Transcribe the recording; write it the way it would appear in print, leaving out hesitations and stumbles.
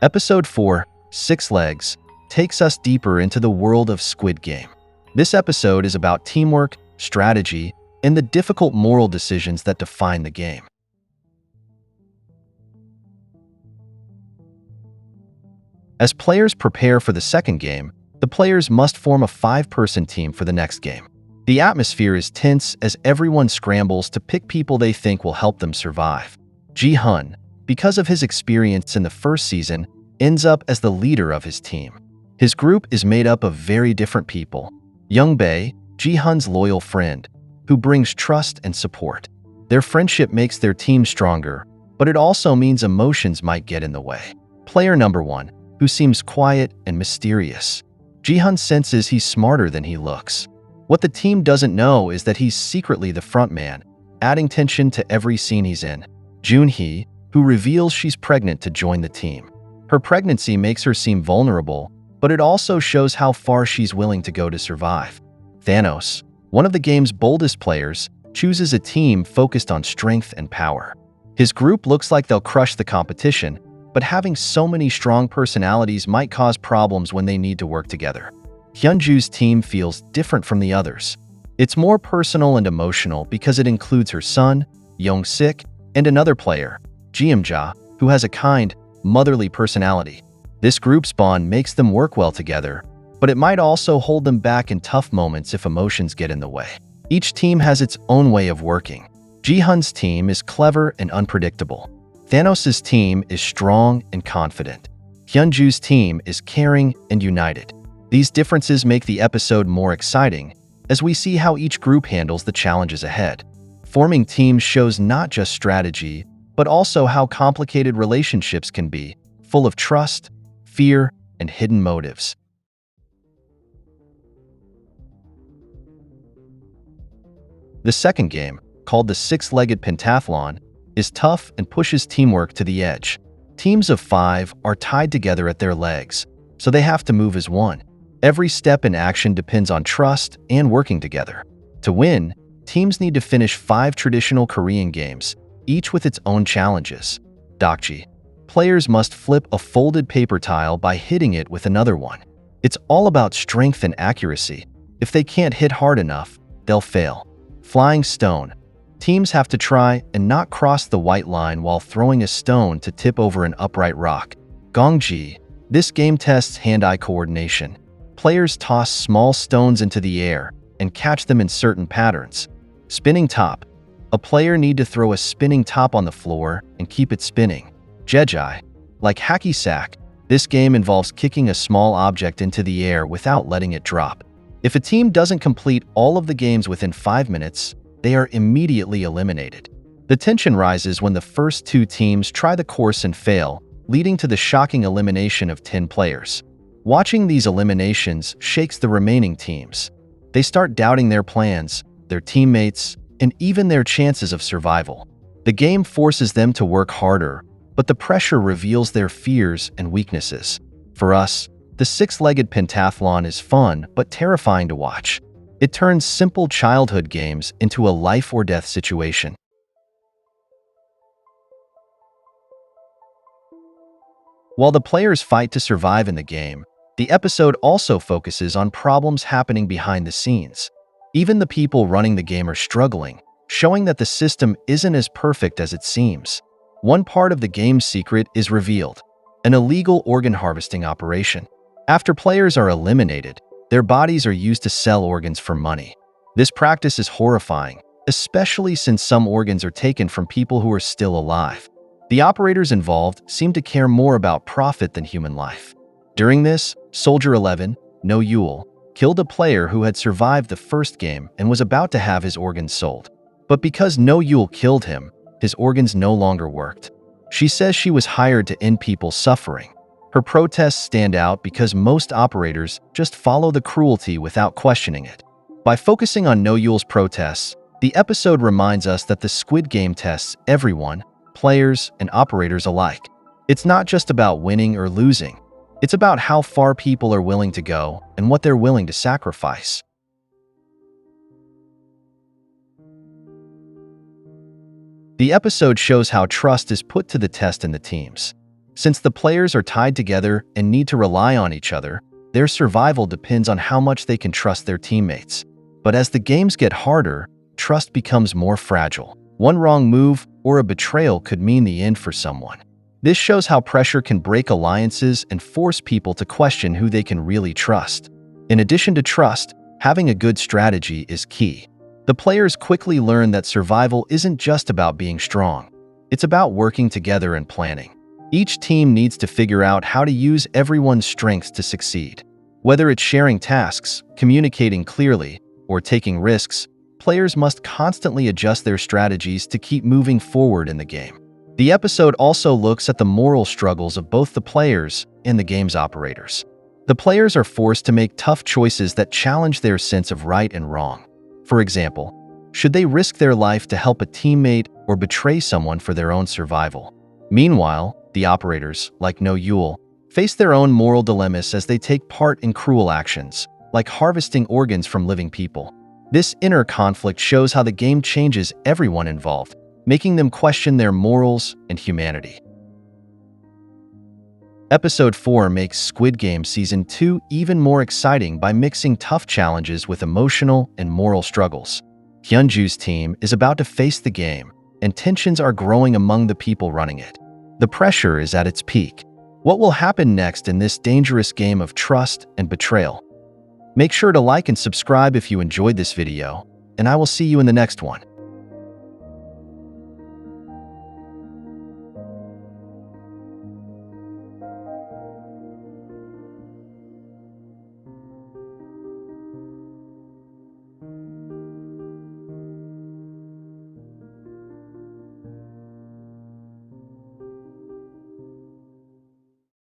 Episode 4, Six Legs, takes us deeper into the world of Squid Game. This episode is about teamwork, strategy, and the difficult moral decisions that define the game. As players prepare for the second game, the players must form a 5-person team for the next game. The atmosphere is tense as everyone scrambles to pick people they think will help them survive. Gi-hun, because of his experience in the first season, ends up as the leader of his team. His group is made up of very different people. Young-bae, Gi-hun's loyal friend, who brings trust and support. Their friendship makes their team stronger, but it also means emotions might get in the way. Player number 1, who seems quiet and mysterious. Gi-hun senses he's smarter than he looks. What the team doesn't know is that he's secretly the front man, adding tension to every scene he's in. Jun-hee, who reveals she's pregnant to join the team. Her pregnancy makes her seem vulnerable, but it also shows how far she's willing to go to survive. Thanos, one of the game's boldest players, chooses a team focused on strength and power. His group looks like they'll crush the competition, but having so many strong personalities might cause problems when they need to work together. Hyun-ju's team feels different from the others. It's more personal and emotional because it includes her son, Young-sik, and another player, Gi-hun, who has a kind, motherly personality. This group's bond makes them work well together, but it might also hold them back in tough moments if emotions get in the way. Each team has its own way of working. Gi-hun's team is clever and unpredictable. Thanos' team is strong and confident. Hyun-ju's team is caring and united. These differences make the episode more exciting as we see how each group handles the challenges ahead. Forming teams shows not just strategy, but also how complicated relationships can be, full of trust, fear, and hidden motives. The second game, called the Six-Legged Pentathlon, is tough and pushes teamwork to the edge. Teams of 5 are tied together at their legs, so they have to move as one. Every step in action depends on trust and working together. To win, teams need to finish 5 traditional Korean games, each with its own challenges. Dokji. Players must flip a folded paper tile by hitting it with another one. It's all about strength and accuracy. If they can't hit hard enough, they'll fail. Flying stone. Teams have to try and not cross the white line while throwing a stone to tip over an upright rock. Gongji. This game tests hand-eye coordination. Players toss small stones into the air and catch them in certain patterns. Spinning top. A player needs to throw a spinning top on the floor and keep it spinning. Jeji. Like hacky sack, this game involves kicking a small object into the air without letting it drop. If a team doesn't complete all of the games within 5 minutes, they are immediately eliminated. The tension rises when the first 2 teams try the course and fail, leading to the shocking elimination of 10 players. Watching these eliminations shakes the remaining teams. They start doubting their plans, their teammates, and even their chances of survival. The game forces them to work harder, but the pressure reveals their fears and weaknesses. For us, the Six-Legged Pentathlon is fun but terrifying to watch. It turns simple childhood games into a life-or-death situation. While the players fight to survive in the game, the episode also focuses on problems happening behind the scenes. Even the people running the game are struggling, showing that the system isn't as perfect as it seems. One part of the game's secret is revealed: an illegal organ harvesting operation. After players are eliminated, their bodies are used to sell organs for money. This practice is horrifying, especially since some organs are taken from people who are still alive. The operators involved seem to care more about profit than human life. During this, Soldier 11, No-eul, killed a player who had survived the first game and was about to have his organs sold. But because No-eul killed him, his organs no longer worked. She says she was hired to end people's suffering. Her protests stand out because most operators just follow the cruelty without questioning it. By focusing on No-eul's protests, the episode reminds us that the Squid Game tests everyone, players and operators alike. It's not just about winning or losing. It's about how far people are willing to go and what they're willing to sacrifice. The episode shows how trust is put to the test in the teams. Since the players are tied together and need to rely on each other, their survival depends on how much they can trust their teammates. But as the games get harder, trust becomes more fragile. One wrong move or a betrayal could mean the end for someone. This shows how pressure can break alliances and force people to question who they can really trust. In addition to trust, having a good strategy is key. The players quickly learn that survival isn't just about being strong. It's about working together and planning. Each team needs to figure out how to use everyone's strengths to succeed. Whether it's sharing tasks, communicating clearly, or taking risks, players must constantly adjust their strategies to keep moving forward in the game. The episode also looks at the moral struggles of both the players and the game's operators. The players are forced to make tough choices that challenge their sense of right and wrong. For example, should they risk their life to help a teammate or betray someone for their own survival? Meanwhile, the operators, like No-eul, face their own moral dilemmas as they take part in cruel actions, like harvesting organs from living people. This inner conflict shows how the game changes everyone involved, making them question their morals and humanity. Episode 4 makes Squid Game Season 2 even more exciting by mixing tough challenges with emotional and moral struggles. Hyun-ju's team is about to face the game, and tensions are growing among the people running it. The pressure is at its peak. What will happen next in this dangerous game of trust and betrayal? Make sure to like and subscribe if you enjoyed this video, and I will see you in the next one.